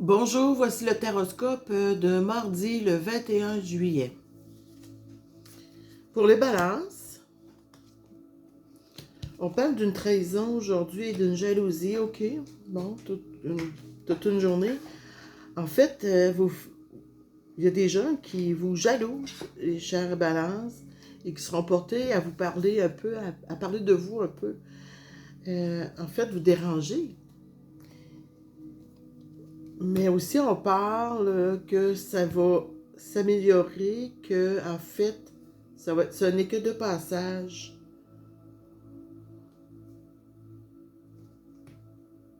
Bonjour, voici le taroscope de mardi le 21 juillet. Pour les balances, on parle d'une trahison aujourd'hui et d'une jalousie, ok? Bon, toute une journée. En fait, il y a des gens qui vous jalousent, les chères balances, et qui seront portés à vous parler un peu, à parler de vous un peu. En fait, vous dérangez. Mais aussi, on parle que ça va s'améliorer, que en fait, ce n'est que de passage.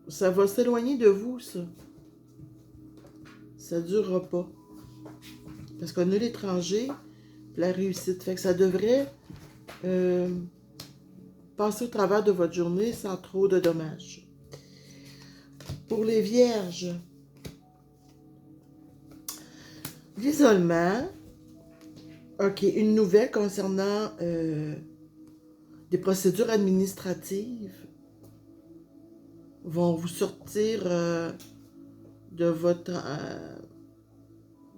Ça va s'éloigner de vous, ça. Ça ne durera pas. Parce qu'on a l'étranger, la réussite. Fait que ça devrait passer au travers de votre journée sans trop de dommages. Pour les vierges, l'isolement, ok, une nouvelle concernant des procédures administratives vont vous sortir de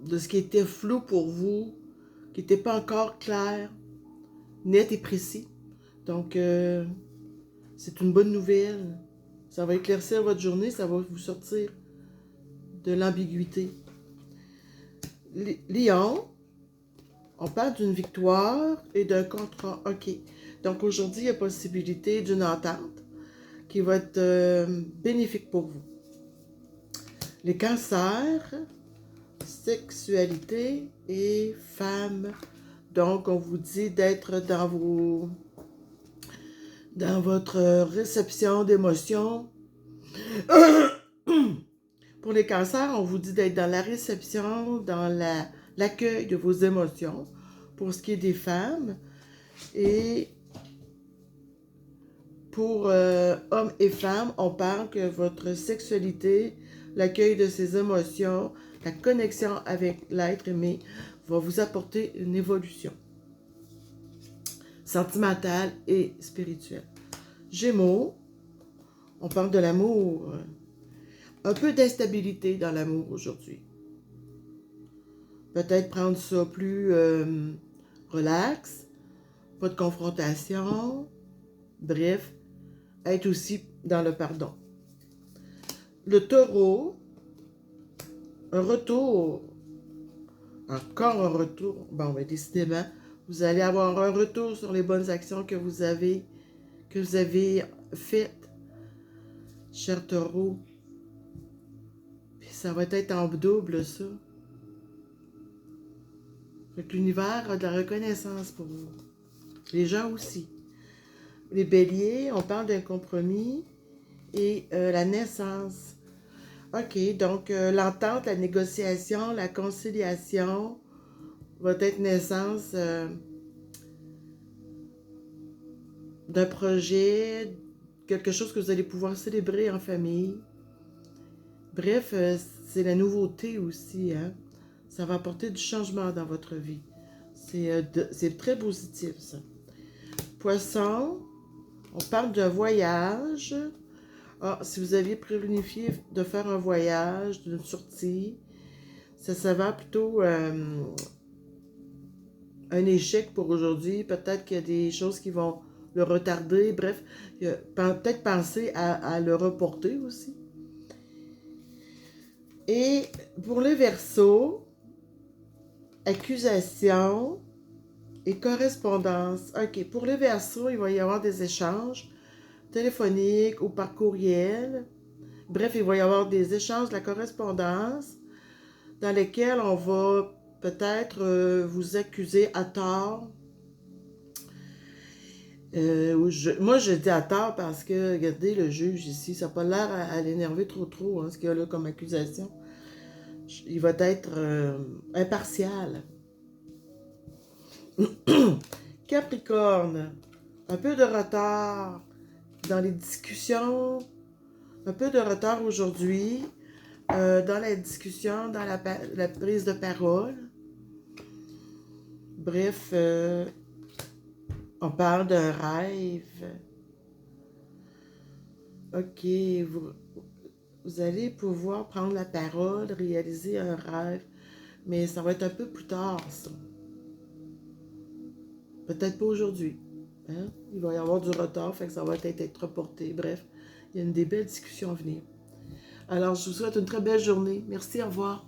de ce qui était flou pour vous, qui n'était pas encore clair, net et précis. Donc, c'est une bonne nouvelle. Ça va éclaircir votre journée, ça va vous sortir de l'ambiguïté. Lion, on parle d'une victoire et d'un contrat. OK. Donc, aujourd'hui, il y a possibilité d'une entente qui va être bénéfique pour vous. Les cancers, sexualité et femmes. Donc, on vous dit d'être dans votre réception d'émotions. Pour les cancers, on vous dit d'être dans la réception, dans l'accueil de vos émotions. Pour ce qui est des femmes. Et pour hommes et femmes, on parle que votre sexualité, l'accueil de ses émotions, la connexion avec l'être aimé va vous apporter une évolution sentimentale et spirituelle. Gémeaux, on parle de l'amour. Un peu d'instabilité dans l'amour aujourd'hui. Peut-être prendre ça plus relax, pas de confrontation, bref, être aussi dans le pardon. Le taureau, un retour, encore un retour. Bon, ben décidément, vous allez avoir un retour sur les bonnes actions que vous avez faites, cher taureau. Puis ça va être en double, ça. Fait que l'univers a de la reconnaissance pour vous. Les gens aussi. Les béliers, on parle d'un compromis et la naissance. OK, donc l'entente, la négociation, la conciliation va être naissance d'un projet, quelque chose que vous allez pouvoir célébrer en famille. Bref, c'est la nouveauté aussi, hein? Ça va apporter du changement dans votre vie. C'est très positif, ça. Poisson, on parle d'un voyage. Ah, si vous aviez planifié de faire un voyage, d'une sortie, ça s'avère plutôt un échec pour aujourd'hui. Peut-être qu'il y a des choses qui vont le retarder. Bref, peut-être penser à le reporter aussi. Et pour les Verseaux, accusation et correspondance. OK, pour les Verseaux, il va y avoir des échanges téléphoniques ou par courriel. Bref, il va y avoir des échanges, de la correspondance, dans lesquels on va peut-être vous accuser à tort. Moi, je dis à tort parce que, regardez, le juge ici, ça n'a pas l'air à l'énerver trop, hein, ce qu'il y a là comme accusation. Il va être impartial. Capricorne, un peu de retard dans les discussions, un peu de retard aujourd'hui dans la discussion, dans la prise de parole. Bref, on parle d'un rêve. OK, Vous allez pouvoir prendre la parole, réaliser un rêve, mais ça va être un peu plus tard, ça. Peut-être pas aujourd'hui. Hein? Il va y avoir du retard, fait que ça va peut-être être reporté. Bref, il y a des belles discussions à venir. Alors, je vous souhaite une très belle journée. Merci, au revoir.